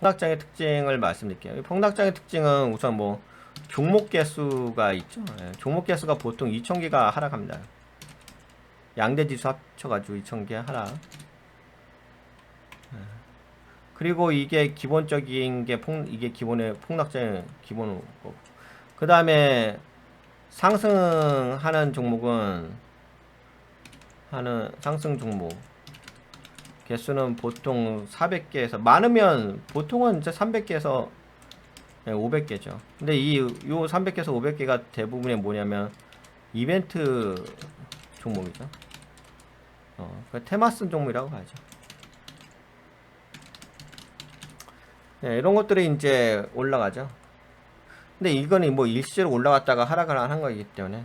폭락장의 특징을 말씀드릴게요. 이 폭락장의 특징은 우선 뭐 종목 개수가 있죠. 예, 종목 개수가 보통 2000개가 하락합니다. 양대 지수 합쳐가지고 2000개 하락. 그리고 이게 기본적인 게 이게 기본의 폭락장의 기본 거고. 그 다음에 상승하는 종목은 상승 종목 개수는 보통 400개에서 많으면 보통은 이제 300개에서 500개죠. 근데 요 300개에서 500개가 대부분의 뭐냐면 이벤트 종목이죠. 테마 쓴 종목이라고 하죠. 네, 이런 것들이 이제 올라가죠. 근데 이거는 뭐 일시적으로 올라갔다가 하락을 한 거기 때문에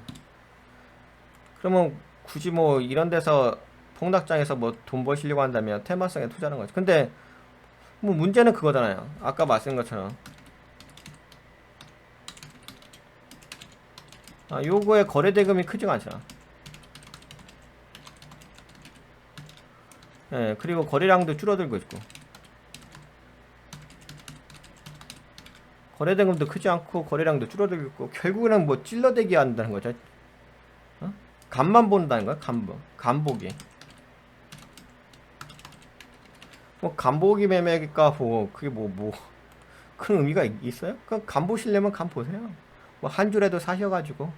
그러면 굳이 뭐 이런 데서 폭락장에서 뭐 돈 버시려고 한다면 테마성에 투자하는 거죠. 근데 뭐 문제는 그거잖아요. 아까 말씀드린 것처럼 요거의 거래 대금이 크지가 않잖아. 예, 그리고 거래량도 줄어들고 있고 거래 대금도 크지 않고 거래량도 줄어들고 있고 결국에는 뭐 찔러대기 한다는 거죠. 간만 본다는 거야. 간보기. 뭐 간보기 매매가 뭐 그게 뭐 큰 의미가 있어요? 그럼 간 보시려면 간 보세요. 뭐 한 줄에도 사셔가지고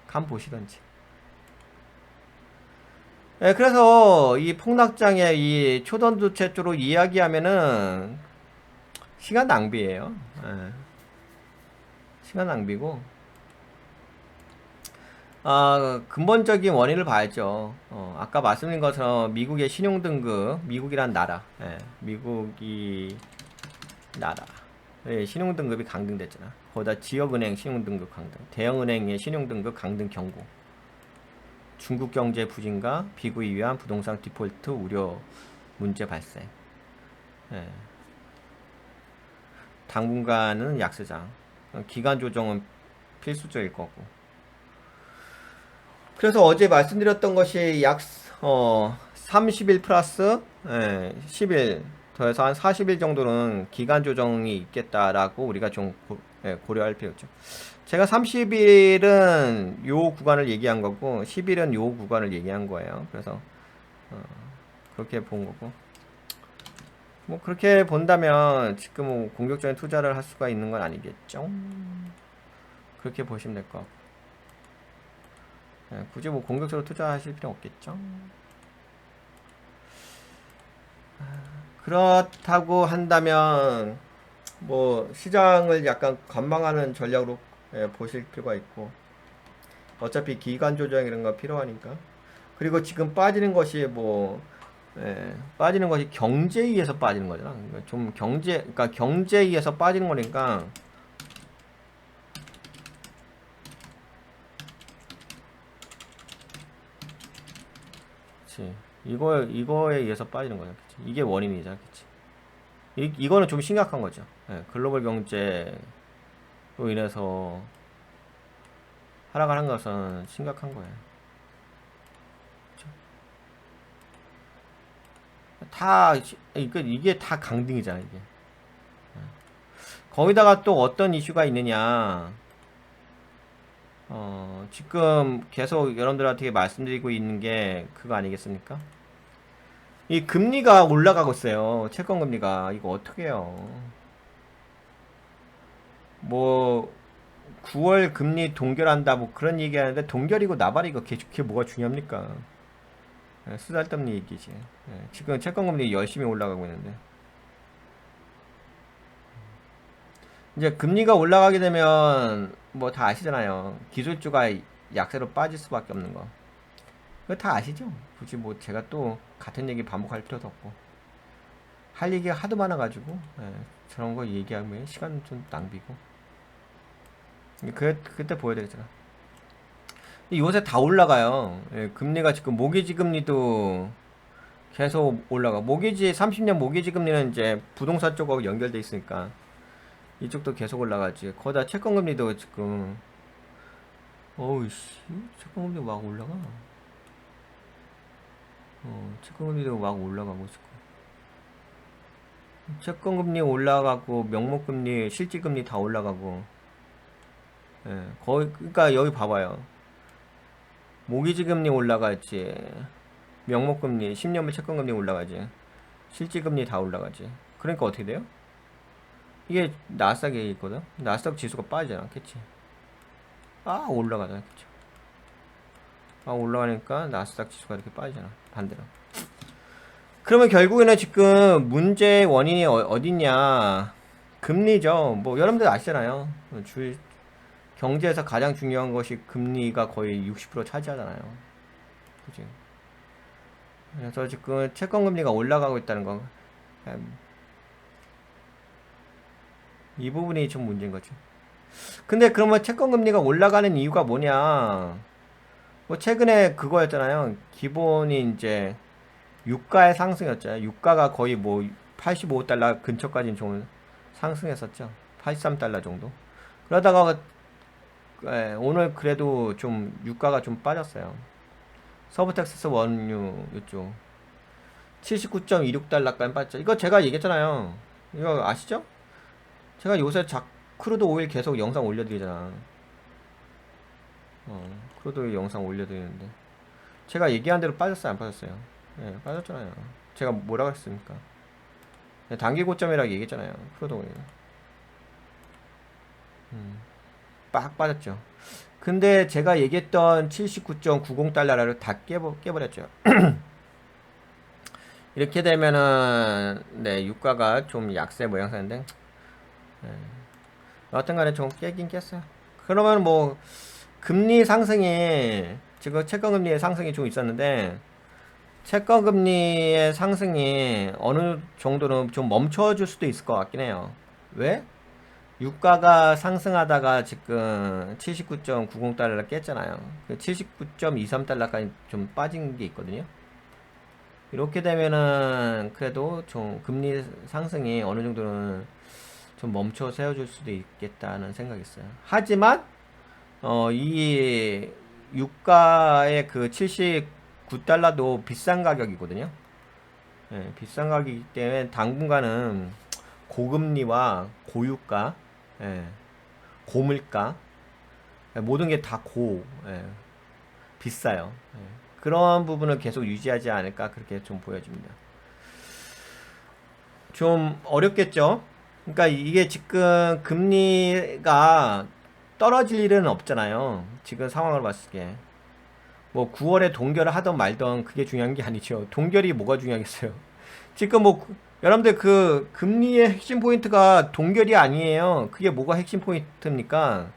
간 보시던지. 예, 그래서 이 폭락장의 이 초전도체 쪽으로 이야기하면은 시간 낭비예요. 예, 시간 낭비고. 근본적인 원인을 봐야죠. 아까 말씀드린 것처럼 미국의 신용등급, 미국이란 나라, 예, 미국이 나라, 예, 신용등급이 강등됐잖아. 거기다 지역은행 신용등급 강등, 대형은행의 신용등급 강등 경고, 중국 경제 부진과 비구에 의한 부동산 디폴트 우려 문제 발생, 예, 당분간은 약세장, 기간 조정은 필수적일 거고. 그래서 어제 말씀드렸던 것이 약 30일 플러스 10일 더해서 한 40일 정도는 기간 조정이 있겠다라고 우리가 좀 고려할 필요 있죠. 제가 30일은 요 구간을 얘기한 거고 10일은 요 구간을 얘기한 거예요. 그래서 그렇게 본 거고 뭐 그렇게 본다면 지금 뭐 공격적인 투자를 할 수가 있는 건 아니겠죠. 그렇게 보시면 될 것 같고 굳이 뭐 공격적으로 투자하실 필요 없겠죠. 그렇다고 한다면 뭐 시장을 약간 관망하는 전략으로 보실 필요가 있고 어차피 기간 조정 이런 거 필요하니까 그리고 지금 빠지는 것이 뭐 빠지는 것이 경제에 의해서 빠지는 거잖아. 그러니까 좀 그러니까 경제에 의해서 빠지는 거니까 그치. 이거에 의해서 빠지는 거야. 그치. 이게 원인이잖아. 그치. 이거는 좀 심각한 거죠. 글로벌 경제로 인해서 하락을 한 것은 심각한 거예요. 그쵸? 이게 다 강등이잖아, 이게. 거기다가 또 어떤 이슈가 있느냐. 지금 계속 여러분들한테 말씀드리고 있는 게 그거 아니겠습니까? 이 금리가 올라가고 있어요. 채권 금리가. 이거 어떻게 해요? 뭐, 9월 금리 동결한다, 뭐 그런 얘기 하는데, 동결이고 나발이고 그게 뭐가 중요합니까? 쓰잘데없는 얘기지. 지금 채권 금리 열심히 올라가고 있는데. 이제 금리가 올라가게 되면, 뭐 다 아시잖아요. 기술주가 약세로 빠질 수밖에 없는 거. 그거 다 아시죠? 굳이 뭐 제가 또 같은 얘기 반복할 필요도 없고. 할 얘기가 하도 많아가지고, 저런 거 얘기하면 시간 좀 낭비고. 그때 보여야 되잖아. 요새 다 올라가요. 금리가 지금 모기지 금리도 계속 올라가. 30년 모기지 금리는 이제 부동산 쪽하고 연결돼 있으니까 이쪽도 계속 올라가지. 거기다 채권 금리도 지금 어우씨 채권 금리 막 올라가. 채권 금리도 막 올라가고 있고. 채권금리 올라가고 명목금리, 실질금리 다 올라가고. 예, 거의 그러니까 여기 봐봐요. 모기지금리 올라가지, 명목금리, 10년물 채권금리 올라가지, 실질금리 다 올라가지. 그러니까 어떻게 돼요? 이게 나스닥에 있거든. 나스닥 지수가 빠지잖아, 그치? 올라가잖아, 그쵸? 올라가니까 나스닥 지수가 이렇게 빠지잖아, 반대로. 그러면 결국에는 지금 문제의 원인이 어딨냐? 금리죠. 뭐 여러분들 아시잖아요. 경제에서 가장 중요한 것이 금리가 거의 60% 차지하잖아요. 그지? 그래서 지금 채권금리가 올라가고 있다는 거, 이 부분이 좀 문제인 거죠. 근데 그러면 채권금리가 올라가는 이유가 뭐냐? 뭐 최근에 그거였잖아요. 기본이 이제 유가의 상승이었잖아요. 유가가 거의 뭐 85달러 근처까지 좀 상승했었죠. 83달러 정도. 그러다가 오늘 그래도 좀 유가가 좀 빠졌어요. 서브텍사스 원유 이쪽 79.26달러까지 빠졌죠. 이거 제가 얘기했잖아요. 이거 아시죠? 제가 요새 크루드 오일 계속 영상 올려드리잖아. 크루드 오일 영상 올려드리는데 제가 얘기한 대로 빠졌어요, 안 빠졌어요? 예, 빠졌잖아요. 제가 뭐라고 했습니까? 단기 고점이라고 얘기했잖아요. 크루드 오일. 빡 빠졌죠. 근데 제가 얘기했던 79.90달러를 다 깨버렸죠. 이렇게 되면은 네, 유가가 좀 약세 모양새인데 여하튼간에 좀 깨긴 깼어요. 그러면 뭐 금리 상승이 지금 채권금리의 상승이 좀 있었는데 채권금리의 상승이 어느 정도는 좀 멈춰줄 수도 있을 것 같긴 해요. 왜? 유가가 상승하다가 지금 79.90달러 깼잖아요. 그 79.23달러까지 좀 빠진 게 있거든요. 이렇게 되면은 그래도 좀 금리 상승이 어느 정도는 좀 멈춰 세워줄 수도 있겠다는 생각이 있어요. 하지만 이 유가의 그 79달러도 비싼 가격이거든요. 예, 비싼 가격이기 때문에 당분간은 고금리와 고유가, 예, 고물가, 모든 게 다 비싸요. 예. 그런 부분을 계속 유지하지 않을까 그렇게 좀 보여집니다. 좀 어렵겠죠? 그러니까 이게 지금 금리가 떨어질 일은 없잖아요. 지금 상황을 봤을 때. 뭐 9월에 동결을 하던 말던 그게 중요한 게 아니죠. 동결이 뭐가 중요하겠어요. 지금 뭐 여러분들 그 금리의 핵심 포인트가 동결이 아니에요. 그게 뭐가 핵심 포인트입니까?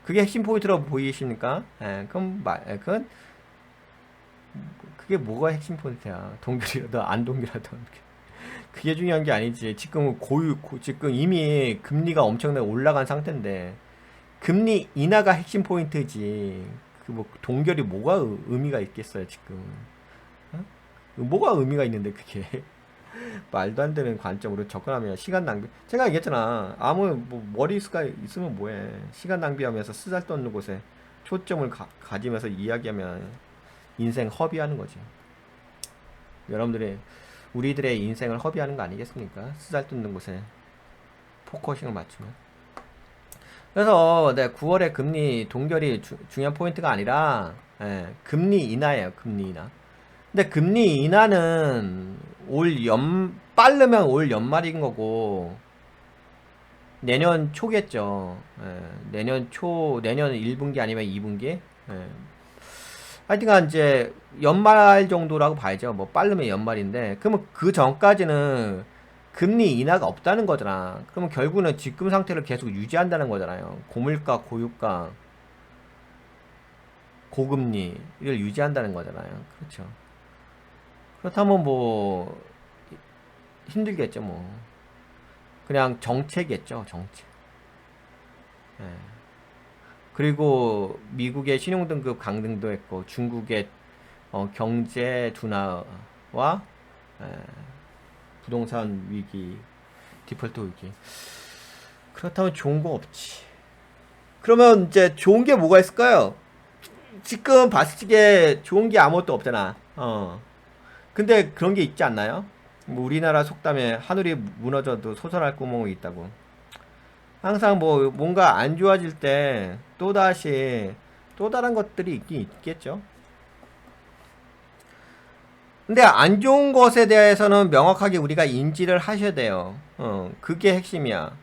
그게 핵심 포인트라고 보이십니까? 그건 그게 뭐가 핵심 포인트야? 동결이라도 안 동결하던 그게 중요한 게 아니지. 지금 지금 이미 금리가 엄청나게 올라간 상태인데 금리 인하가 핵심 포인트지. 그 뭐 동결이 뭐가 의미가 있겠어요 지금? 어? 뭐가 의미가 있는데 그게 말도 안 되는 관점으로 접근하면 시간 낭비. 제가 얘기했잖아. 아무 뭐 머리수가 있으면 뭐해. 시간 낭비하면서 쓰잘데없는 곳에 초점을 가지면서 이야기하면 인생 허비하는 거지. 여러분들의 우리들의 인생을 허비하는 거 아니겠습니까? 쓰잘데없는 곳에 포커싱을 맞추면. 그래서 9월에 금리 동결이 중요한 포인트가 아니라 금리 인하예요. 금리 인하. 근데 금리 인하는 빠르면 올 연말인 거고 내년 초겠죠. 내년 1분기 아니면 2분기. 하여튼간 이제 연말 정도라고 봐야죠. 뭐 빠르면 연말인데 그러면 그 전까지는 금리 인하가 없다는 거잖아. 그러면 결국은 지금 상태를 계속 유지한다는 거잖아요. 고물가, 고유가, 고금리를 유지한다는 거잖아요. 그렇죠. 그렇다면 뭐 힘들겠죠. 뭐 그냥 정체겠죠. 정체. 예. 그리고 미국의 신용등급 강등도 했고 중국의 경제 둔화와 부동산 위기, 디폴트 위기. 그렇다면 좋은 거 없지. 그러면 이제 좋은 게 뭐가 있을까요? 지금 봤을 때 좋은 게 아무것도 없잖아. 근데 그런 게 있지 않나요? 뭐 우리나라 속담에 하늘이 무너져도 솟아날 구멍이 있다고. 항상 뭐 뭔가 안 좋아질 때 또다시 또 다른 것들이 있긴 있겠죠. 근데 안 좋은 것에 대해서는 명확하게 우리가 인지를 하셔야 돼요. 그게 핵심이야.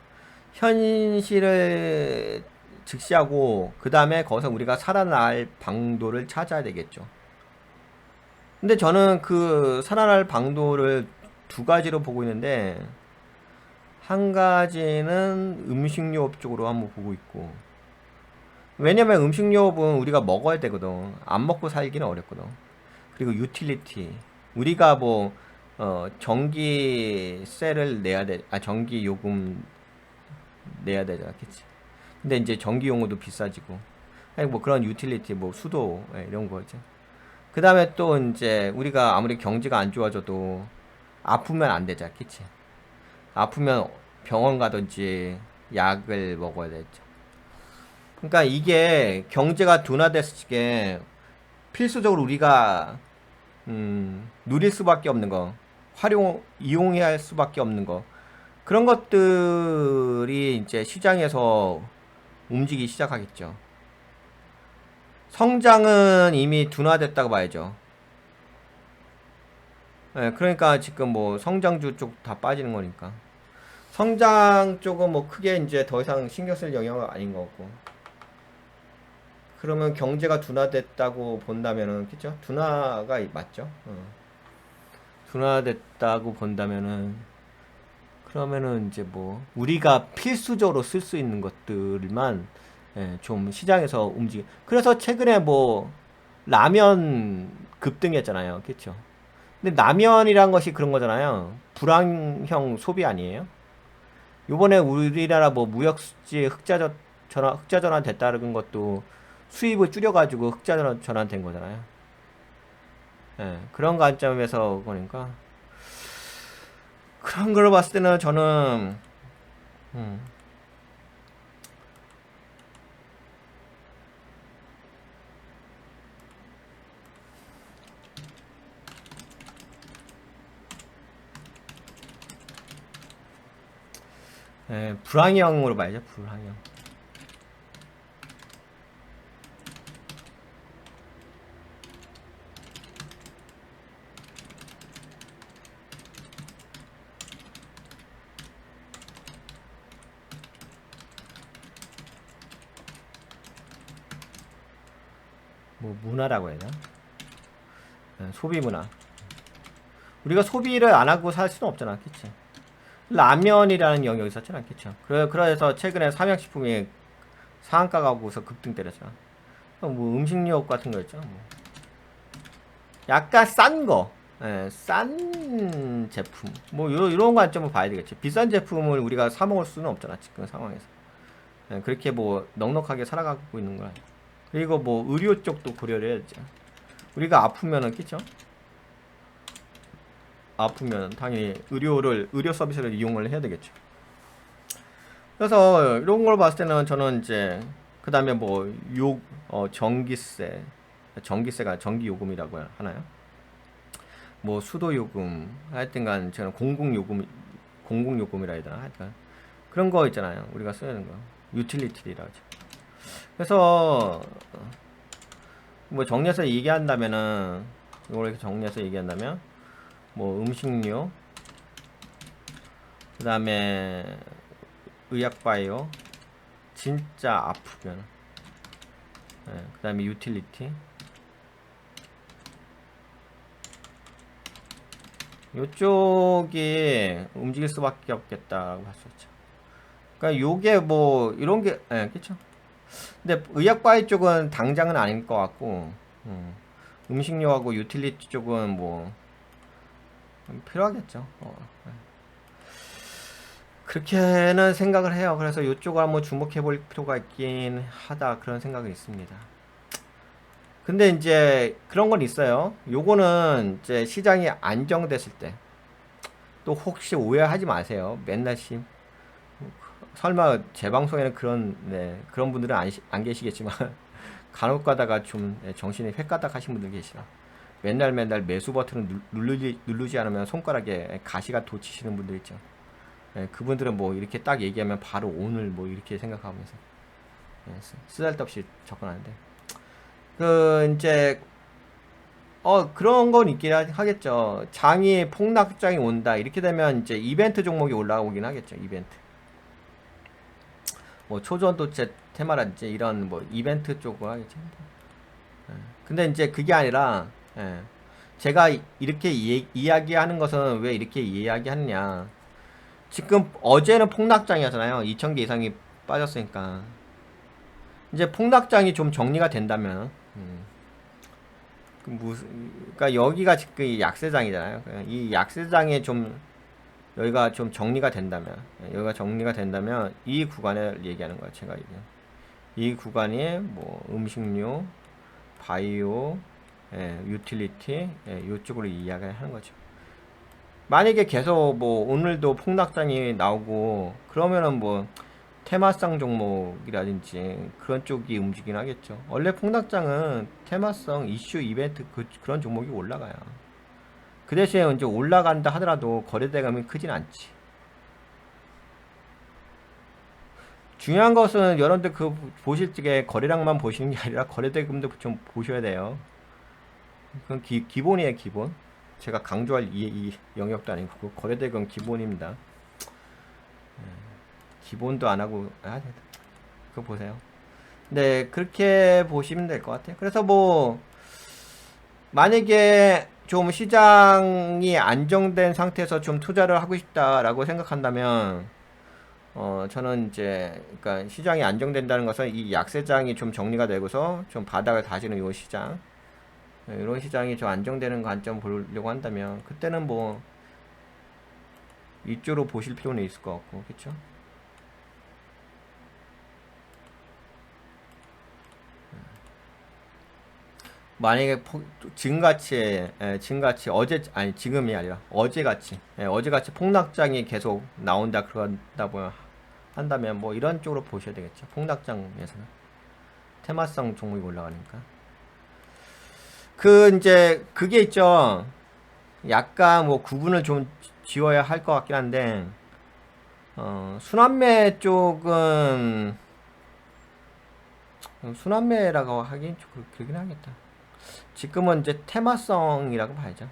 현실을 직시하고 그 다음에 거기서 우리가 살아날 방도를 찾아야 되겠죠. 근데 저는 그 살아날 방도를 두 가지로 보고 있는데, 한 가지는 음식료업 쪽으로 한번 보고 있고, 왜냐면 음식료업은 우리가 먹어야 되거든. 안 먹고 살기는 어렵거든. 그리고 유틸리티, 우리가 뭐 전기세를 내야 돼, 전기 요금 내야 되잖아, 그치? 근데 이제 전기 용어도 비싸지고, 아니 뭐 그런 유틸리티, 뭐 수도, 이런 거죠. 그 다음에 또 이제 우리가 아무리 경제가 안 좋아져도 아프면 안 되잖아, 그치? 아프면 병원 가든지 약을 먹어야 되죠. 그러니까 이게 경제가 둔화됐을 때 필수적으로 우리가 누릴 수밖에 없는 거, 이용해야 할 수밖에 없는 거, 그런 것들이 이제 시장에서 움직이기 시작하겠죠. 성장은 이미 둔화됐다고 봐야죠. 그러니까 지금 뭐 성장주 쪽 다 빠지는 거니까. 성장 쪽은 뭐 크게 이제 더 이상 신경 쓸 영역은 아닌 거고. 그러면 경제가 둔화됐다고 본다면은, 그죠? 둔화가 맞죠? 둔화됐다고 본다면은, 그러면은 이제 뭐 우리가 필수적으로 쓸 수 있는 것들만 좀 시장에서 그래서 최근에 뭐 라면 급등했잖아요, 그렇죠? 근데 라면이란 것이 그런 거잖아요. 불황형 소비 아니에요? 요번에 우리나라 뭐 무역수지 흑자전환 됐다는 것도 수입을 줄여가지고 흑자전환 된 거잖아요. 그런 관점에서 보니까 그런 걸 봤을 때는 저는 음, 불황형으로 봐야죠. 불황형. 뭐 문화라고 해야 되나? 소비 문화. 우리가 소비를 안 하고 살 수는 없잖아, 그치? 라면이라는 영역이 있었지 않겠죠. 그래서 최근에 삼양식품이 상한가 가고서 급등 때렸잖아. 뭐 음식료 같은 거였죠. 뭐. 약간 싼 거, 싼 제품, 뭐 이런 관점을 봐야 되겠지. 비싼 제품을 우리가 사 먹을 수는 없잖아, 지금 상황에서. 그렇게 뭐 넉넉하게 살아가고 있는 거야. 그리고 뭐 의료 쪽도 고려를 해야죠. 우리가 아프면은, 그쵸? 아프면 당연히 의료 서비스를 이용을 해야 되겠죠. 그래서 이런 걸 봤을 때는 저는 이제 그 다음에 뭐 전기세가 전기요금이라고 하나요? 뭐 수도요금, 하여튼간 저는 공공요금이라 해야 되나? 하여튼 그런 거 있잖아요. 우리가 써야 하는 거. 유틸리티라 하죠. 그래서 뭐 정리해서 얘기한다면은, 이걸 이렇게 정리해서 얘기한다면 뭐 음식료, 그 다음에 의약바이오, 진짜 아프면, 그 다음에 유틸리티, 요쪽이 움직일 수밖에 없겠다고 할 수 있죠. 그러니까 요게 뭐 이런 게, 그쵸? 근데 의약바이 쪽은 당장은 아닐 것 같고, 음식료하고 유틸리티 쪽은 뭐 필요하겠죠. 그렇게는 생각을 해요. 그래서 이쪽을 한번 주목해 볼 필요가 있긴 하다, 그런 생각이 있습니다. 근데 이제 그런 건 있어요. 요거는 이제 시장이 안정됐을 때, 또 혹시 오해하지 마세요. 맨날 설마 제 방송에는 그런 분들은 안 계시겠지만 간혹 가다가 좀 정신이 획가닥 하신 분들 계시라. 맨날 매수 버튼을 누르지 않으면 손가락에 가시가 돋치시는 분들 있죠. 예, 그분들은 뭐 이렇게 딱 얘기하면 바로 오늘 뭐 이렇게 생각하면서 예, 쓰잘데없이 접근하는데 그 이제 그런 건 있긴 하겠죠. 장이 폭락장이 온다 이렇게 되면 이제 이벤트 종목이 올라오긴 하겠죠. 이벤트 뭐 초전도체 테마라든지 이런 뭐 이벤트 쪽으로 하겠죠. 예. 근데 이제 그게 아니라 예, 제가 이렇게 이야기하는 것은 왜 이렇게 이야기하느냐. 지금 어제는 폭락장이었잖아요. 2,000개 이상이 빠졌으니까. 이제 폭락장이 좀 정리가 된다면, 그러니까 여기가 지금 약세장이잖아요. 이 약세장에 좀 여기가 좀 정리가 된다면, 여기가 정리가 된다면 이 구간을 얘기하는 거예요. 제가 이 구간이 뭐 음식료, 바이오, 유틸리티, 이쪽으로 이야기를 하는 거죠. 만약에 계속 뭐 오늘도 폭락장이 나오고 그러면은 뭐 테마성 종목이라든지 그런 쪽이 움직이긴 하겠죠. 원래 폭락장은 테마성 이슈 이벤트 그런 종목이 올라가요. 그 대신에 이제 올라간다 하더라도 거래대금이 크진 않지. 중요한 것은 여러분들 그 보실 적에 거래량만 보시는 게 아니라 거래대금도 좀 보셔야 돼요. 그건 기본이에요, 기본. 제가 강조할 이 영역도 아니고 거래대금 기본입니다. 기본도 안 하고 그거 보세요. 네, 그렇게 보시면 될 것 같아요. 그래서 뭐 만약에 좀 시장이 안정된 상태에서 좀 투자를 하고 싶다라고 생각한다면 저는 이제 그러니까 시장이 안정된다는 것은 이 약세장이 좀 정리가 되고서 좀 바닥을 다지는 이 시장 이런 시장이 좀 안정되는 관점 보려고 한다면 그때는 뭐 이쪽으로 보실 필요는 있을 것 같고 그렇죠? 만약에 지금같이 어제 아니 지금이 아니라 어제같이 폭락장이 계속 나온다 그런다고 한다면 뭐 이런 쪽으로 보셔야 되겠죠. 폭락장에서는 테마성 종목이 올라가니까 그 이제 그게 있죠. 약간 뭐 구분을 좀 지어야 할 것 같긴 한데 순환매 쪽은 순환매라고 하긴 좀 그러긴 하겠다. 지금은 이제 테마성이라고 봐야죠.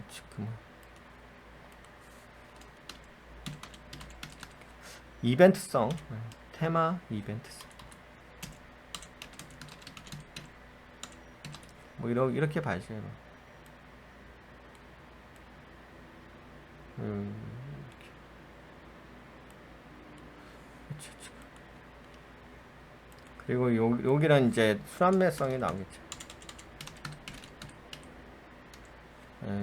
지금은 이벤트성, 테마 이벤트성. 뭐 이렇게 봐야죠. 그리고 여기는 이제 순환매성이 나오겠죠.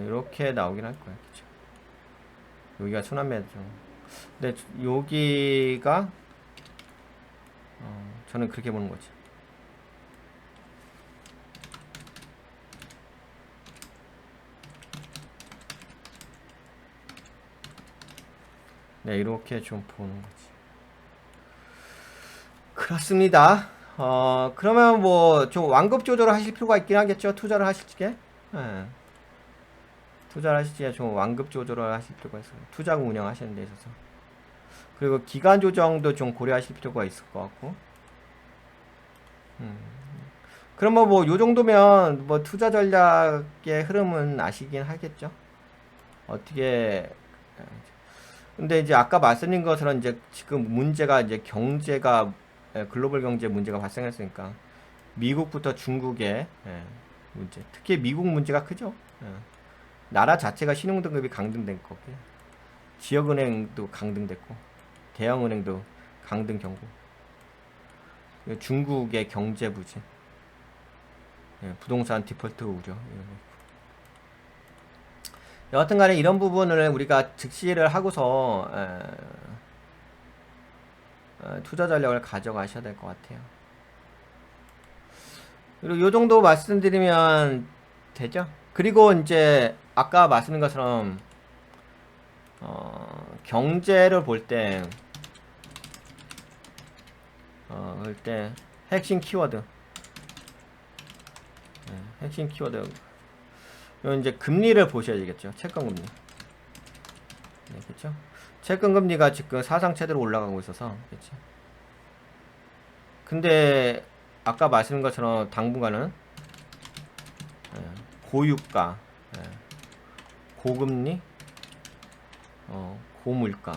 이렇게 나오긴 할 거야. 그쵸? 여기가 순환매죠. 근데 여기가 저는 그렇게 보는 거지. 네, 이렇게 좀 보는 거지. 그렇습니다. 그러면 뭐 좀 완급 조절을 하실 필요가 있긴 하겠죠. 투자를 하실 적에. 투자를 하실 적에 좀 완급 조절을 하실 필요가 있어요. 투자금 운영하시는 데 있어서. 그리고 기간 조정도 좀 고려하실 필요가 있을 것 같고. 그러면 뭐 요 정도면 뭐 투자 전략의 흐름은 아시긴 하겠죠. 어떻게 근데 이제 아까 말씀드린 것처럼 이제 지금 문제가 이제 경제가 글로벌 경제 문제가 발생했으니까 미국부터 중국의 문제, 특히 미국 문제가 크죠. 나라 자체가 신용등급이 강등된 거고 지역은행도 강등됐고 대형은행도 강등 경고. 중국의 경제 부진, 부동산 디폴트 우려 이런 거. 여하튼간에 이런 부분을 우리가 직시를 하고서 투자 전략을 가져가셔야 될 것 같아요. 그리고 요 정도 말씀드리면 되죠. 그리고 이제 아까 말씀드린 것처럼 경제를 볼 때 핵심 키워드 핵심 키워드. 이건 이제 금리를 보셔야 되겠죠. 채권금리. 네, 그렇죠. 채권금리가 지금 사상 최대로 올라가고 있어서, 그렇죠. 근데 아까 말씀드린 것처럼 당분간은 고유가, 고금리, 고물가,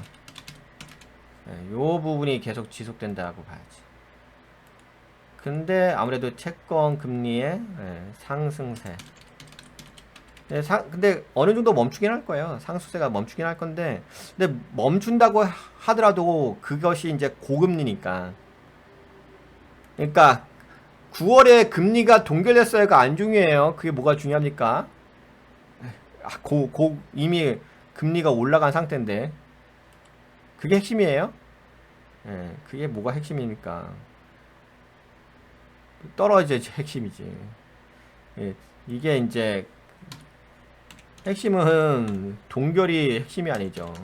요 부분이 계속 지속된다고 봐야지. 근데 아무래도 채권 금리의 상승세. 근데 어느 정도 멈추긴 할 거예요. 상승세가 멈추긴 할 건데, 근데 멈춘다고 하더라도 그것이 이제 고금리니까. 그러니까 9월에 금리가 동결됐어요가 안 중요해요. 그게 뭐가 중요합니까? 이미 금리가 올라간 상태인데 그게 핵심이에요? 그게 뭐가 핵심입니까? 떨어져야지 핵심이지. 이게 이제 핵심은 동결이 핵심이 아니죠.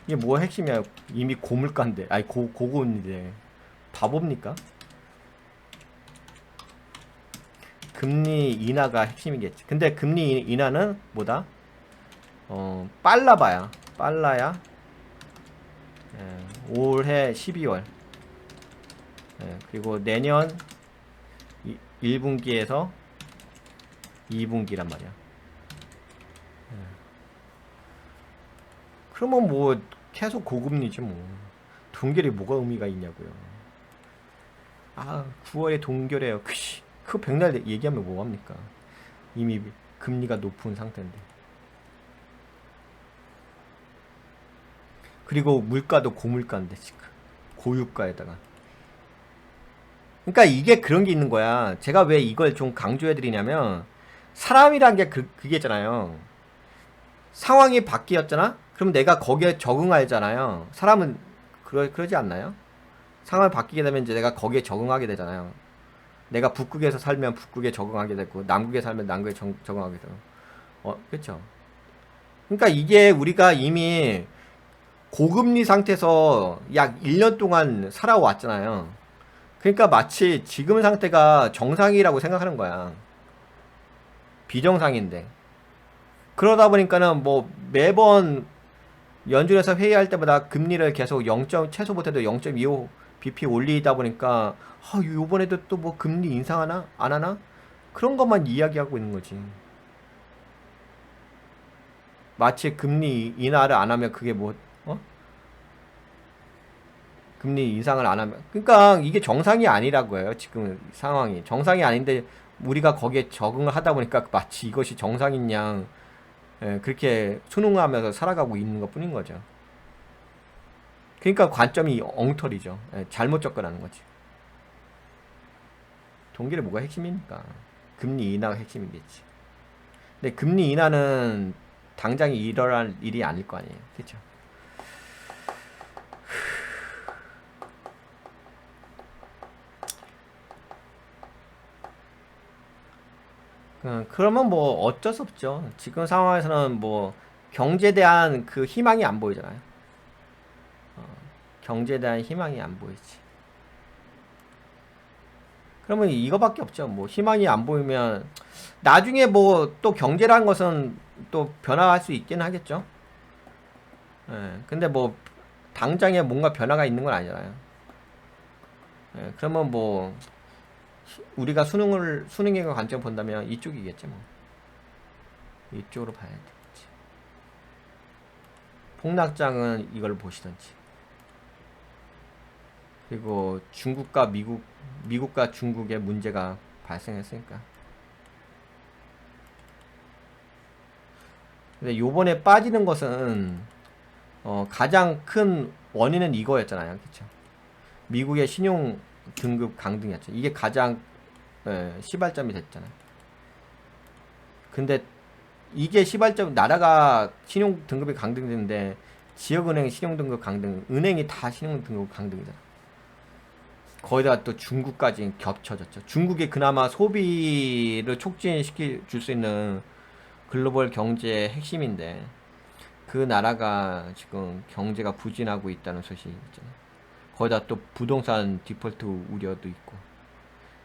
이게 뭐가 핵심이야? 이미 고물가인데, 아니 고금리인데 바보입니까? 금리 인하가 핵심이겠지. 근데 금리 인하는 뭐다? 빨라야 올해 12월, 그리고 내년 1분기에서 2분기란 말이야. 그러면 뭐 계속 고금리지 뭐. 동결이 뭐가 의미가 있냐고요. 9월에 동결해요. 그거 백날 얘기하면 뭐합니까? 이미 금리가 높은 상태인데. 그리고 물가도 고물가인데 지금 고유가에다가. 그러니까 이게 그런 게 있는 거야. 제가 왜 이걸 좀 강조해드리냐면, 사람이란 게 그게 있잖아요. 상황이 바뀌었잖아? 그럼 내가 거기에 적응하잖아요. 사람은 그러지 않나요? 상황이 바뀌게 되면 이제 내가 거기에 적응하게 되잖아요. 내가 북극에서 살면 북극에 적응하게 되고, 남극에 살면 남극에 적응하게 되고. 그쵸? 그러니까 이게 우리가 이미 고금리 상태에서 약 1년 동안 살아왔잖아요. 그러니까 마치 지금 상태가 정상이라고 생각하는 거야. 비정상인데. 그러다 보니까는 뭐 매번 연준에서 회의할 때마다 금리를 계속 0. 최소 못해도 0.25 BP 올리다 보니까 요번에도 또 뭐 금리 인상하나? 안 하나? 그런 것만 이야기하고 있는 거지. 마치 금리 인하를 안 하면 그게 뭐 금리 인상을 안 하면, 그러니까 이게 정상이 아니라고요. 지금 상황이 정상이 아닌데 우리가 거기에 적응을 하다 보니까 마치 이것이 정상인 양 그렇게 순응하면서 살아가고 있는 것 뿐인 거죠. 그러니까 관점이 엉터리죠. 잘못 접근하는 거지. 동결이 뭐가 핵심입니까? 금리 인하가 핵심이겠지. 근데 금리 인하는 당장 일어날 일이 아닐 거 아니에요. 그렇죠? 그러면 뭐 어쩔 수 없죠. 지금 상황에서는 뭐 경제에 대한 그 희망이 안 보이잖아요. 경제에 대한 희망이 안 보이지. 그러면 이거밖에 없죠. 뭐 희망이 안 보이면 나중에 뭐 또 경제라는 것은 또 변화할 수 있긴 하겠죠. 근데 뭐 당장에 뭔가 변화가 있는 건 아니잖아요. 그러면 뭐 우리가 수능의 관점 본다면 이쪽이겠지 뭐. 이쪽으로 봐야 되겠지. 폭락장은 이걸 보시던지. 그리고 중국과 미국과 중국의 문제가 발생했으니까. 근데 요번에 빠지는 것은 가장 큰 원인은 이거였잖아요. 그쵸? 미국의 신용 등급 강등이었죠. 이게 가장 시발점이 됐잖아요. 근데 이게 시발점, 나라가 신용 등급이 강등되는데 지역은행 신용 등급 강등, 은행이 다 신용 등급 강등이잖아. 거기다가 또 중국까지 겹쳐졌죠. 중국이 그나마 소비를 촉진시켜 줄 수 있는 글로벌 경제의 핵심인데 그 나라가 지금 경제가 부진하고 있다는 소식이 있잖아. 거기다 또 부동산 디폴트 우려도 있고.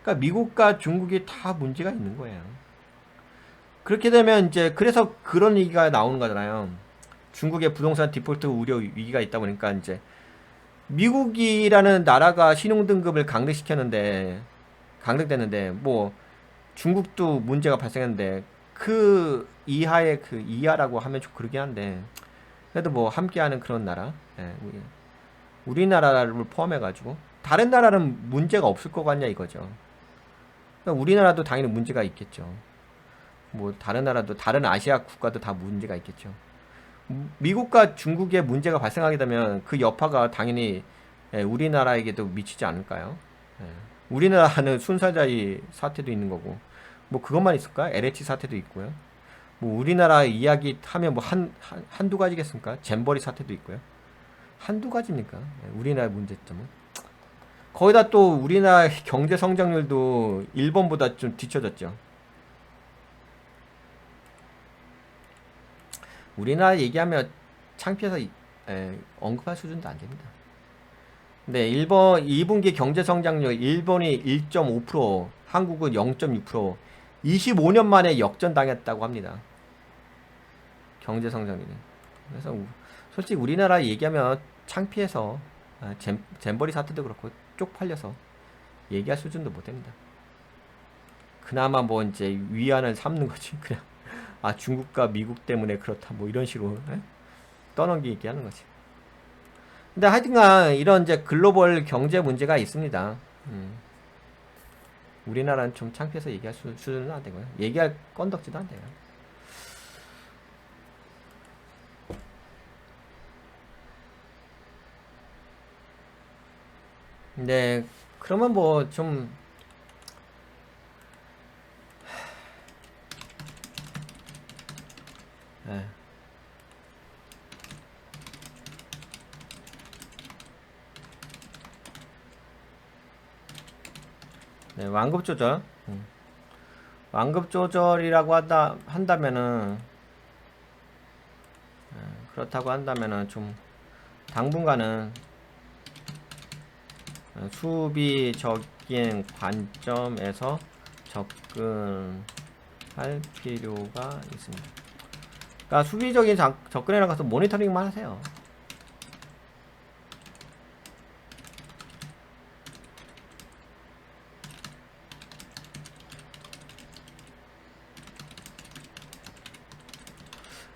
그러니까 미국과 중국이 다 문제가 있는 거예요. 그렇게 되면 이제 그래서 그런 얘기가 나오는 거잖아요. 중국의 부동산 디폴트 우려 위기가 있다 보니까 이제 미국이라는 나라가 신용등급을 강등됐는데 뭐 중국도 문제가 발생했는데 그 이하의 그 이하라고 하면 좀 그러긴 한데 그래도 뭐 함께하는 그런 나라, 예, 우리나라를 포함해가지고 다른 나라는 문제가 없을 것 같냐 이거죠. 그러니까 우리나라도 당연히 문제가 있겠죠. 뭐 다른 나라도 다른 아시아 국가도 다 문제가 있겠죠. 미국과 중국에 문제가 발생하게 되면 그 여파가 당연히 우리나라에게도 미치지 않을까요? 예. 우리나라는 순사자의 사태도 있는 거고 뭐 그것만 있을까? LH 사태도 있고요. 뭐 우리나라 이야기 하면 뭐 한두 가지겠습니까? 잼버리 사태도 있고요. 한두 가지입니까? 우리나라의 문제점은. 거기다 또 우리나라 경제 성장률도 일본보다 좀 뒤쳐졌죠. 우리나라 얘기하면 창피해서 언급할 수준도 안 됩니다. 네, 일본 2분기 경제 성장률 일본이 1.5%, 한국은 0.6%, 25년 만에 역전당했다고 합니다. 경제 성장률이. 그래서 솔직히 우리나라 얘기하면 창피해서 잼버리 사태도 그렇고 쪽팔려서 얘기할 수준도 못 됩니다. 그나마 뭐 이제 위안을 삼는 거지. 그냥 아 중국과 미국 때문에 그렇다 뭐 이런 식으로 떠넘기기 하는 거지. 근데 하여튼간 이런 이제 글로벌 경제 문제가 있습니다. 우리나라는 좀 창피해서 얘기할 수준은 안 되고요. 얘기할 건덕지도 안 돼요. 네, 그러면 뭐 좀 네, 완급 조절. 완급 조절이라고 한다면은 그렇다고 한다면은 좀 당분간은 수비적인 관점에서 접근할 필요가 있습니다. 그러니까 수비적인 접근에 나가서 모니터링만 하세요.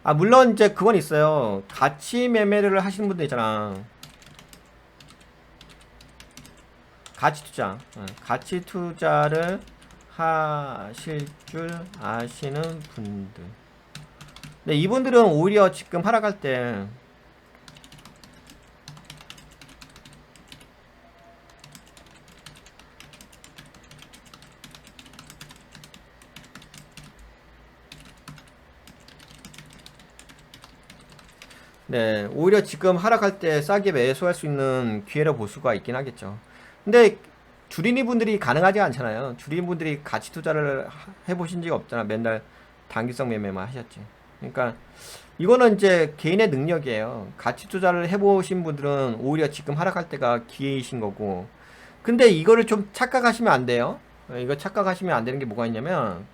아 물론 이제 그건 있어요. 가치 매매를 하시는 분들 있잖아. 가치 투자를 하실 줄 아시는 분들. 근데 이분들은 오히려 지금 하락할 때 네, 오히려 지금 하락할 때 싸게 매수할 수 있는 기회를 볼 수가 있긴 하겠죠. 근데 주린이 분들이 가능하지 않잖아요. 주린이 분들이 가치 투자를 해보신 적이 없잖아. 맨날 단기성 매매만 하셨지. 그러니까 이거는 이제 개인의 능력이에요. 가치 투자를 해보신 분들은 오히려 지금 하락할 때가 기회이신 거고. 근데 이거를 좀 착각하시면 안 돼요. 이거 착각하시면 안 되는 게 뭐가 있냐면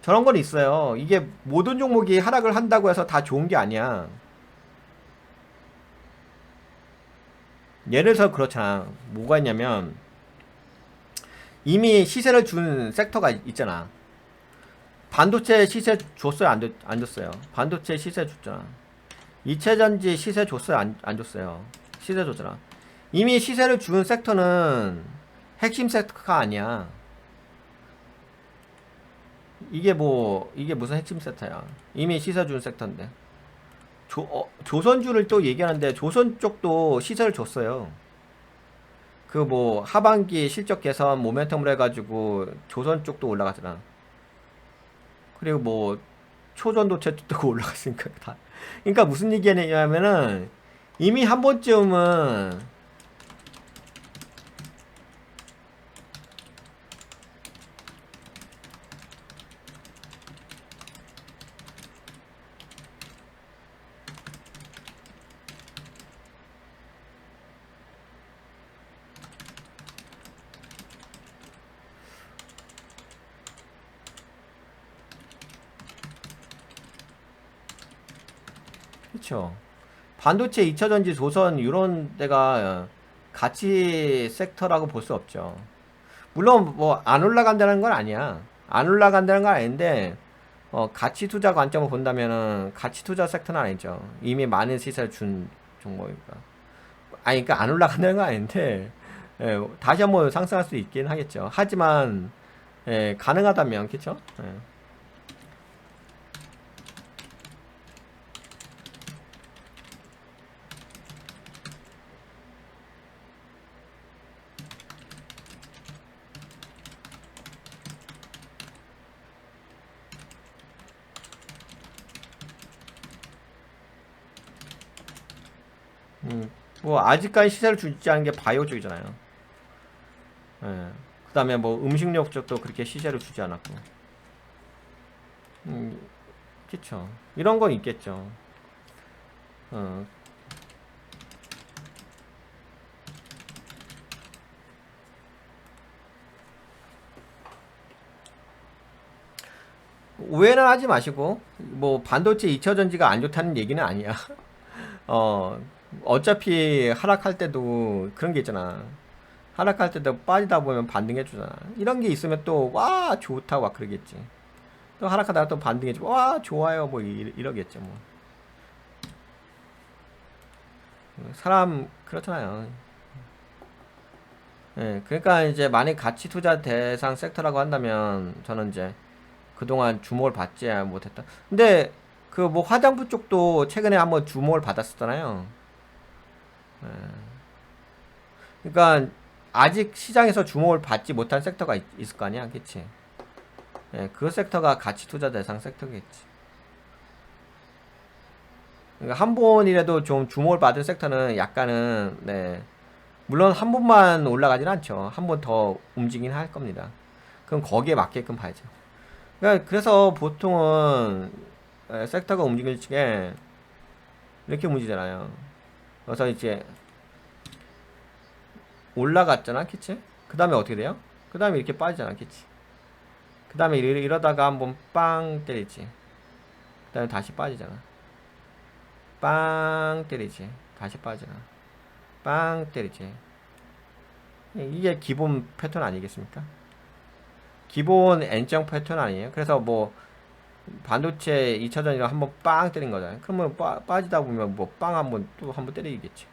저런 건 있어요. 이게 모든 종목이 하락을 한다고 해서 다 좋은 게 아니야. 예를 들어서 그렇잖아. 뭐가 있냐면 이미 시세를 준 섹터가 있잖아. 반도체 시세 줬어요? 안 줬어요? 반도체 시세 줬잖아. 이체전지 시세 줬어요? 안 줬어요? 시세 줬잖아. 이미 시세를 준 섹터는 핵심 섹터가 아니야. 이게 무슨 핵심 섹터야. 이미 시세 준 섹터인데. 조선주를 또 얘기하는데 조선 쪽도 시세를 줬어요. 그 뭐 하반기 실적 개선 모멘텀을 해가지고 조선 쪽도 올라갔잖아. 그리고 뭐 초전도체 쪽도 올라갔으니까 다. 그러니까 무슨 얘기냐면은 이미 한 번쯤은 그쵸. 반도체, 2차전지, 조선 이런 데가 가치 섹터라고 볼 수 없죠. 물론 뭐 안 올라간다는 건 아니야. 안 올라간다는 건 아닌데 가치 투자 관점을 본다면은 가치 투자 섹터는 아니죠. 이미 많은 시세를 준 종목이니까. 아니 그러니까 안 올라간다는 건 아닌데 다시 한번 상승할 수 있긴 하겠죠. 하지만 가능하다면 그쵸? 뭐 아직까지 시세를 주지 않은 게 바이오 쪽이잖아요. 그 다음에 뭐 음식료 쪽도 그렇게 시세를 주지 않았고. 그쵸. 이런 건 있겠죠. 어, 오해는 하지 마시고, 뭐, 반도체 2차전지가 안 좋다는 얘기는 아니야. 어, 어차피 하락할 때도 그런 게 있잖아. 하락할 때도 빠지다 보면 반등해주잖아. 이런 게 있으면 또, 와, 좋다고 막 그러겠지. 또 하락하다가 또 반등해주고, 와, 좋아요. 뭐, 이러겠죠, 뭐. 사람, 그렇잖아요. 그러니까 이제 만약 가치 투자 대상 섹터라고 한다면, 저는 이제 그동안 주목을 받지 못했다. 근데 그 뭐 화장품 쪽도 최근에 한번 주목을 받았었잖아요. 예. 그러니까 아직 시장에서 주목을 받지 못한 섹터가 있을 거 아니야, 그치? 그 섹터가 가치 투자 대상 섹터겠지. 그러니까 한 번이라도 좀 주목을 받은 섹터는 약간은 물론 한 번만 올라가진 않죠. 한 번 더 움직이긴 할 겁니다. 그럼 거기에 맞게끔 봐야죠. 그러니까 그래서 보통은 섹터가 움직일 적에 이렇게 움직이잖아요. 그래서 이제 올라갔잖아, 그치? 그 다음에 어떻게 돼요? 그 다음에 이렇게 빠지잖아, 그치? 그 다음에 이러다가 한번 빵 때리지. 그 다음에 다시 빠지잖아. 빵 때리지. 다시 빠지잖아. 빵 때리지. 이게 기본 패턴 아니겠습니까? 기본 N정 패턴 아니에요? 그래서 뭐 반도체 2차전이라 한번 빵 때린 거잖아요. 그러면 빠지다 보면 뭐 빵 한번 또 한번 때리겠지.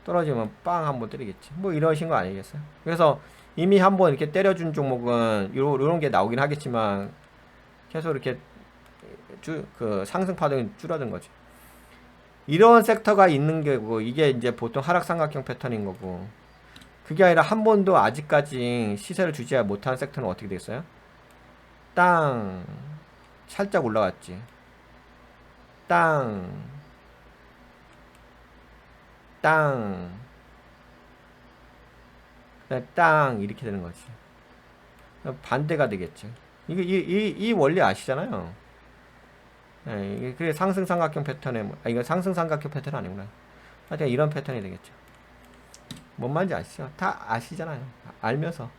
떨어지면 빵 한번 때리겠지. 뭐 이러신 거 아니겠어요? 그래서 이미 한번 이렇게 때려준 종목은 요런 게 나오긴 하겠지만 계속 이렇게 그 상승 파동이 줄어든 거지. 이런 섹터가 있는 게고 이게 이제 보통 하락삼각형 패턴인 거고 그게 아니라 한 번도 아직까지 시세를 주지 못한 섹터는 어떻게 됐어요? 땅 살짝 올라갔지. 땅 땅, 땅 이렇게 되는 거지. 반대가 되겠죠. 이게 이 원리 아시잖아요. 이게 상승 삼각형 패턴에 이거 상승 삼각형 패턴 아니구나. 하여튼 이런 패턴이 되겠죠. 뭔 말인지 아시죠? 다 아시잖아요. 알면서.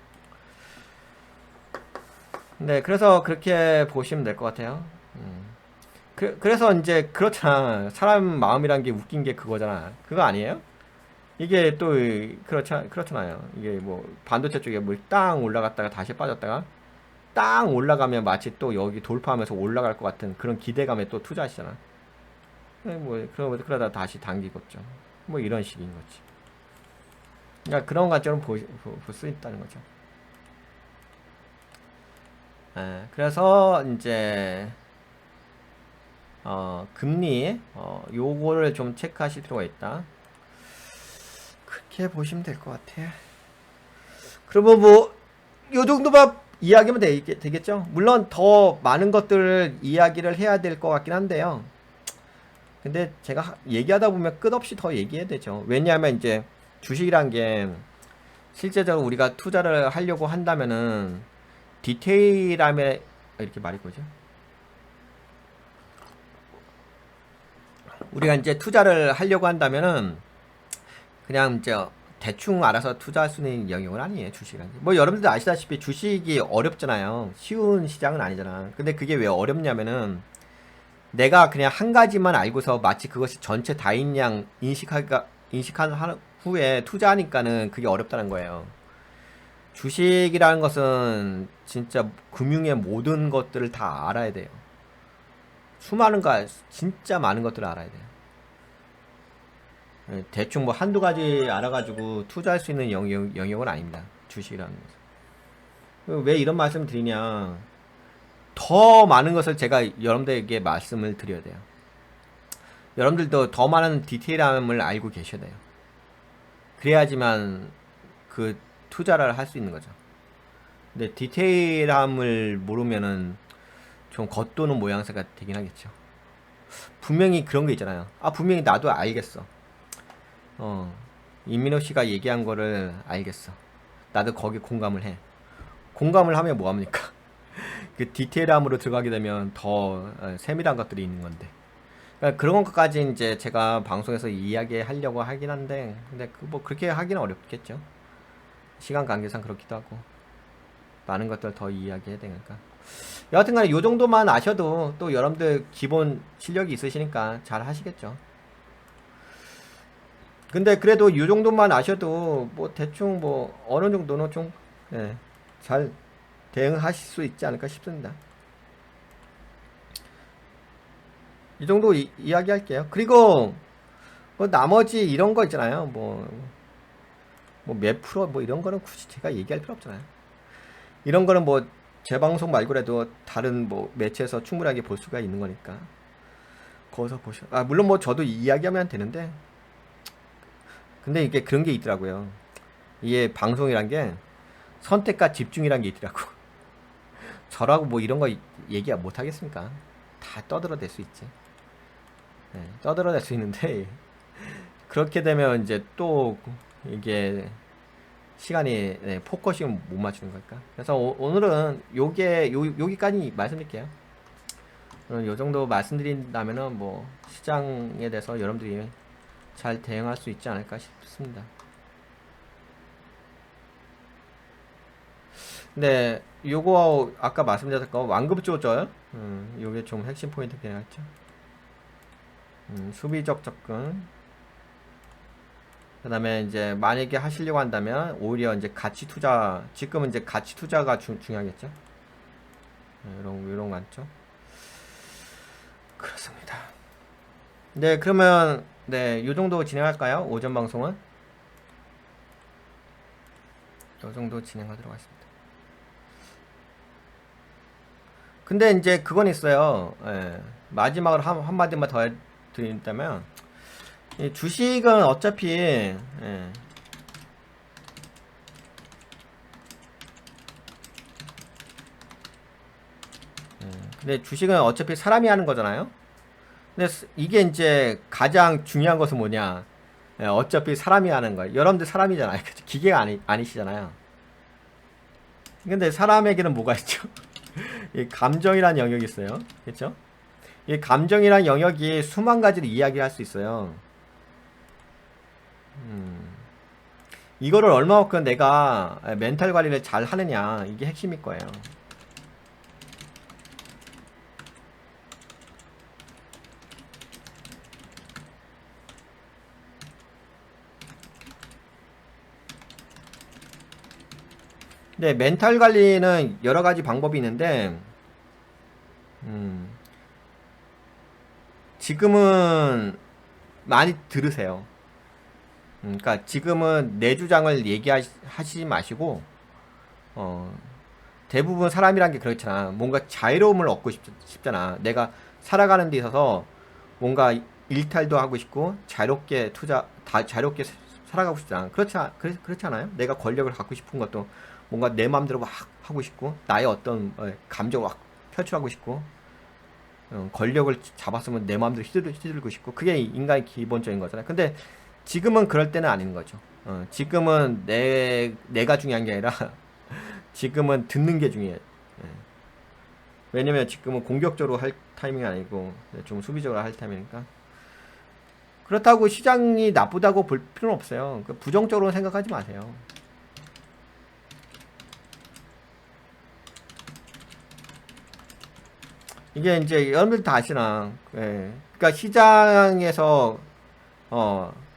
네, 그래서 그렇게 보시면 될 것 같아요. 그래서 이제 그렇잖아. 사람 마음이란 게 웃긴 게 그거잖아. 그거 아니에요? 이게 또 그렇잖아요. 이게 뭐 반도체 쪽에 뭐 땅 올라갔다가 다시 빠졌다가 땅 올라가면 마치 또 여기 돌파하면서 올라갈 것 같은 그런 기대감에 또 투자하시잖아. 뭐 그러다 다시 당기겠죠. 뭐 이런 식인 거지. 그러니까 그런 관점으로 볼 수 있다는 거죠. 그래서 이제 금리 요거를 좀 체크하실 필요가 있다. 그렇게 보시면 될 것 같아. 그러면 뭐 요 정도만 이야기하면 되겠죠? 물론 더 많은 것들을 이야기를 해야 될 것 같긴 한데요. 근데 제가 얘기하다 보면 끝없이 더 얘기해야 되죠. 왜냐하면 이제 주식이란 게 실제적으로 우리가 투자를 하려고 한다면은 디테일함에 이렇게 말이 뭐죠? 우리가 이제 투자를 하려고 한다면은 그냥 이제 대충 알아서 투자할 수 있는 영역은 아니에요, 주식이란 게. 뭐 여러분들 아시다시피 주식이 어렵잖아요. 쉬운 시장은 아니잖아. 근데 그게 왜 어렵냐면은 내가 그냥 한 가지만 알고서 마치 그것이 전체 다인 양 인식한 후에 투자하니까는 그게 어렵다는 거예요. 주식이라는 것은 진짜 금융의 모든 것들을 다 알아야 돼요. 진짜 많은 것들을 알아야 돼요. 대충 뭐 한두 가지 알아가지고 투자할 수 있는 영역은 아닙니다. 주식이라는 것은. 왜 이런 말씀을 드리냐. 더 많은 것을 제가 여러분들에게 말씀을 드려야 돼요. 여러분들도 더 많은 디테일함을 알고 계셔야 돼요. 그래야지만 그 투자를 할 수 있는 거죠. 근데 디테일함을 모르면은 좀 겉도는 모양새가 되긴 하겠죠. 분명히 그런 게 있잖아요. 분명히 나도 알겠어. 이민호 씨가 얘기한 거를 알겠어. 나도 거기 공감을 해. 공감을 하면 뭐합니까? 그 디테일함으로 들어가게 되면 더 세밀한 것들이 있는 건데. 그러니까 그런 것까지 이제 제가 방송에서 이야기하려고 하긴 한데, 근데 뭐 그렇게 하기는 어렵겠죠. 시간 관계상 그렇기도 하고. 많은 것들 더 이야기해야 되니까. 여하튼간에 요 정도만 아셔도 또 여러분들 기본 실력이 있으시니까 잘 하시겠죠. 근데 그래도 요 정도만 아셔도 뭐 대충 뭐 어느 정도는 좀 잘 대응하실 수 있지 않을까 싶습니다. 이 정도 이야기할게요. 그리고 뭐 나머지 이런 거 있잖아요. 뭐 몇 프로 뭐 이런 거는 굳이 제가 얘기할 필요 없잖아요. 이런 거는 뭐 제 방송 말고라도 다른 뭐 매체에서 충분하게 볼 수가 있는 거니까 거기서 보셔. 물론 뭐 저도 이야기하면 되는데, 근데 이게 그런 게 있더라고요. 이게 방송이란 게 선택과 집중이란 게 있더라고. 저라고 뭐 이런 거 얘기 못 하겠습니까? 다 떠들어댈 수 있지. 떠들어댈 수 있는데 그렇게 되면 이제 또 이게 시간이 포커싱을 못 맞추는 거니까. 그래서 오늘은 여기까지 말씀드릴게요. 요 정도 말씀드린다면은 뭐 시장에 대해서 여러분들이 잘 대응할 수 있지 않을까 싶습니다. 네, 요거 아까 말씀드렸던 거 완급 조절, 요게 좀 핵심 포인트 되겠죠. 수비적 접근. 그 다음에 이제 만약에 하시려고 한다면 오히려 이제 가치 투자, 지금은 이제 가치 투자가 중요하겠죠. 이런 관점. 그렇습니다. 네, 그러면 요 정도 진행할까요? 오전 방송은 요 정도 진행하도록 하겠습니다. 근데 이제 그건 있어요. 마지막으로 한마디만 더 드린다면, 이 주식은 어차피 근데 주식은 어차피 사람이 하는 거잖아요. 근데 이게 이제 가장 중요한 것은 뭐냐? 어차피 사람이 하는 거예요. 여러분들 사람이잖아요. 기계가 아니시잖아요. 근데 사람에게는 뭐가 있죠? 이 감정이라는 영역이 있어요. 그렇죠? 이 감정이라는 영역이 수만 가지를 이야기할 수 있어요. 이거를 얼마만큼 내가 멘탈 관리를 잘 하느냐, 이게 핵심일 거예요. 네, 멘탈 관리는 여러 가지 방법이 있는데, 지금은 많이 들으세요. 그러니까 지금은 내 주장을 얘기하시지 마시고, 대부분 사람이란 게 그렇잖아. 뭔가 자유로움을 얻고 싶잖아. 내가 살아가는 데 있어서 뭔가 일탈도 하고 싶고, 자유롭게 살아가고 싶잖아. 그렇지 않아요? 내가 권력을 갖고 싶은 것도 뭔가 내 마음대로 막 하고 싶고, 나의 어떤 감정을 막 표출하고 싶고, 권력을 잡았으면 내 마음대로 휘두르고 싶고, 그게 인간의 기본적인 거잖아요. 근데 지금은 그럴 때는 아닌 거죠. 지금은 내가 중요한 게 아니라 지금은 듣는 게 중요해. 왜냐면 지금은 공격적으로 할 타이밍이 아니고 좀 수비적으로 할 타이밍이니까. 그렇다고 시장이 나쁘다고 볼 필요는 없어요. 부정적으로 생각하지 마세요. 이게 이제 여러분들 다 아시나. 예. 그러니까 시장에서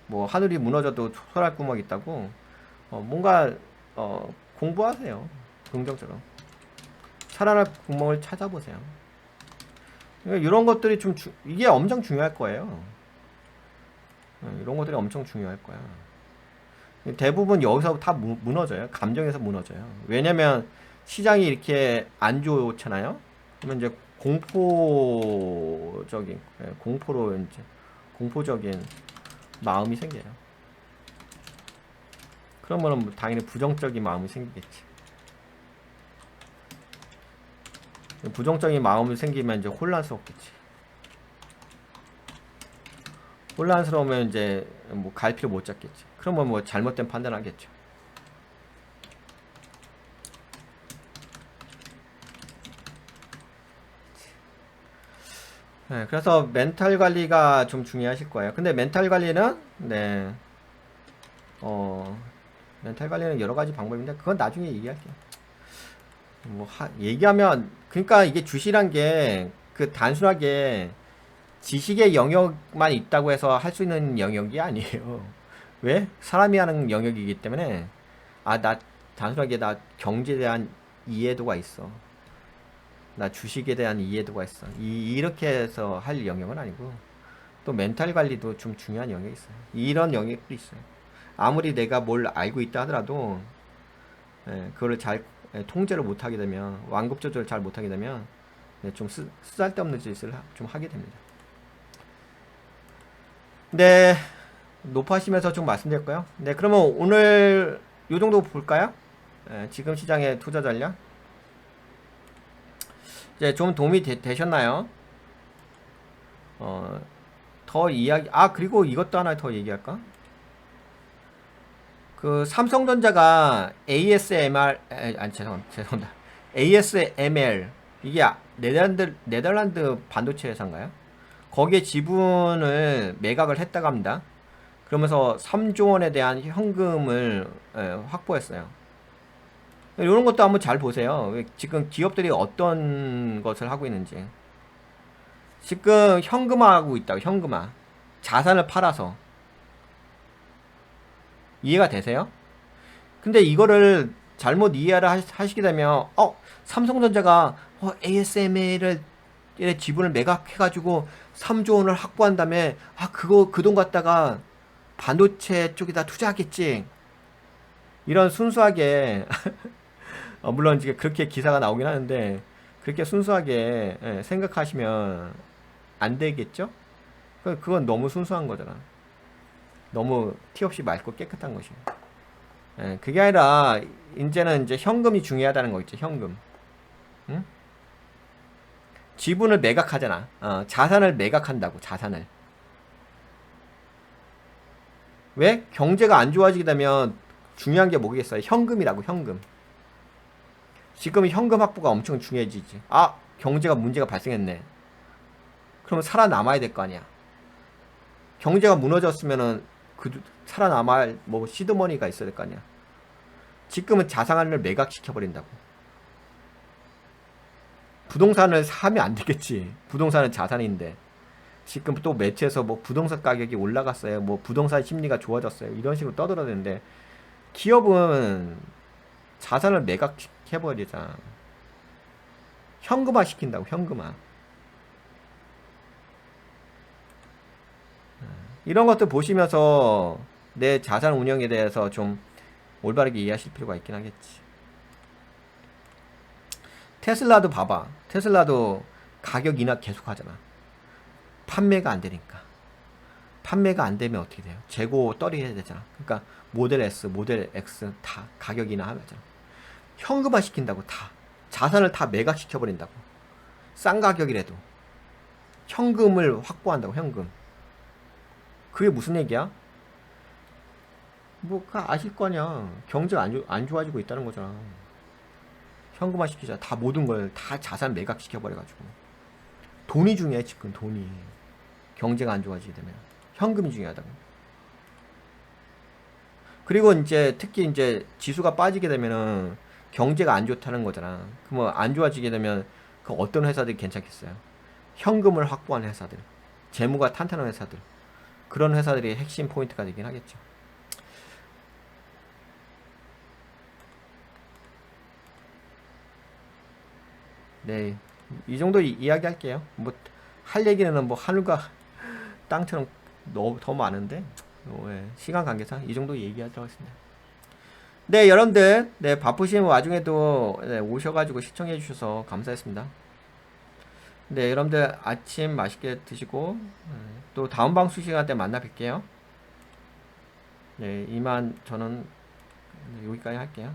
뭐 하늘이 무너져도 소랄 구멍이 있다고. 뭔가 공부하세요. 긍정적으로. 살아날 구멍을 찾아보세요. 그러니까 이런 것들이 좀 이게 엄청 중요할 거예요. 이런 것들이 엄청 중요할 거야. 대부분 여기서 다 무너져요. 감정에서 무너져요. 왜냐면 시장이 이렇게 안 좋잖아요. 그러면 이제 공포적인, 공포로 이제 공포적인 마음이 생겨요. 그러면 당연히 부정적인 마음이 생기겠지. 부정적인 마음이 생기면 이제 혼란스럽겠지. 혼란스러우면 이제 뭐 갈피를 못 잡겠지. 그러면 뭐 잘못된 판단하겠죠. 네, 그래서 멘탈 관리가 좀 중요하실 거예요. 근데 멘탈 관리는 네, 멘탈 관리는 여러 가지 방법인데 그건 나중에 얘기할게요. 뭐 얘기하면 그러니까 이게 주시란 게 그 단순하게 지식의 영역만 있다고 해서 할 수 있는 영역이 아니에요. 왜? 사람이 하는 영역이기 때문에 나 단순하게 나 경제에 대한 이해도가 있어. 나 주식에 대한 이해도가 있어. 이렇게 해서 할 영역은 아니고 또 멘탈 관리도 좀 중요한 영역이 있어요. 이런 영역도 있어요. 아무리 내가 뭘 알고 있다 하더라도 그거를 잘 통제를 못하게 되면 완급 조절을 잘 못하게 되면 좀 쓰잘데없는 짓을 좀 하게 됩니다. 네, 높아시면서 좀 말씀드렸고요. 네, 그러면 오늘 요 정도 볼까요? 지금 시장의 투자 전략 이제 좀 도움이 되셨나요? 더 이야기 그리고 이것도 하나 더 얘기할까? 그 삼성전자가 ASMR 죄송합니다. ASML 이게 네덜란드 반도체 회사인가요? 거기에 지분을 매각을 했다고 합니다. 그러면서 3조 원에 대한 현금을 확보했어요. 이런 것도 한번 잘 보세요. 지금 기업들이 어떤 것을 하고 있는지. 지금 현금화하고 있다고, 현금화. 자산을 팔아서. 이해가 되세요? 근데 이거를 잘못 이해를 하시게 되면, 삼성전자가 ASML을 지분을 매각해가지고 3조 원을 확보한 다음에, 그 돈 갖다가 반도체 쪽에다 투자하겠지. 이런 순수하게, 물론 이제 그렇게 기사가 나오긴 하는데, 그렇게 순수하게 생각하시면 안 되겠죠? 그건 너무 순수한 거잖아. 너무 티 없이 맑고 깨끗한 것이에요. 그게 아니라 이제는 이제 현금이 중요하다는 거 있죠. 현금. 응? 지분을 매각하잖아. 자산을 매각한다고. 자산을. 왜? 경제가 안 좋아지게 되면 중요한 게 뭐겠어요? 현금이라고. 현금. 지금 현금 확보가 엄청 중요해지지. 경제가 문제가 발생했네. 그러면 살아남아야 될 거 아니야. 경제가 무너졌으면은 살아남아야 할 뭐 시드머니가 있어야 될 거 아니야. 지금은 자산을 매각시켜 버린다고. 부동산을 사면 안 되겠지. 부동산은 자산인데. 지금 또 매체에서 뭐 부동산 가격이 올라갔어요. 뭐 부동산 심리가 좋아졌어요. 이런 식으로 떠들어대는데 기업은 자산을 매각해 버리자. 현금화 시킨다고. 현금화. 이런 것들 보시면서 내 자산 운영에 대해서 좀 올바르게 이해하실 필요가 있긴 하겠지. 테슬라도 봐봐. 테슬라도 가격 인하 계속 하잖아. 판매가 안 되니까. 판매가 안 되면 어떻게 돼요? 재고 떨이해야 되잖아. 그러니까 모델 S, 모델 X 다 가격 인하 하잖아. 현금화 시킨다고 다. 자산을 다 매각시켜 버린다고. 싼 가격이라도 현금을 확보한다고. 현금. 그게 무슨 얘기야? 뭐 아실 거 아니야. 경제가 안 좋아지고 있다는 거잖아. 현금화 시키자. 다 모든 걸 다 자산 매각시켜 버려가지고. 돈이 중요해. 지금 돈이. 경제가 안 좋아지게 되면 현금이 중요하다고. 그리고 이제 특히 이제 지수가 빠지게 되면은 경제가 안 좋다는 거잖아. 그러면 안 좋아지게 되면 그 어떤 회사들이 괜찮겠어요? 현금을 확보하는 회사들, 재무가 탄탄한 회사들, 그런 회사들이 핵심 포인트가 되긴 하겠죠. 네, 이 정도 이야기 할게요. 뭐 할 얘기는 뭐 하늘과 땅처럼 더 많은데 예, 시간 관계상 이 정도 얘기하도록 하겠습니다. 네, 여러분들, 네, 바쁘신 와중에도 네, 오셔가지고 시청해 주셔서 감사했습니다. 네, 여러분들 아침 맛있게 드시고 또 다음 방송 시간 때 만나 뵐게요. 네, 이만 저는 여기까지 할게요.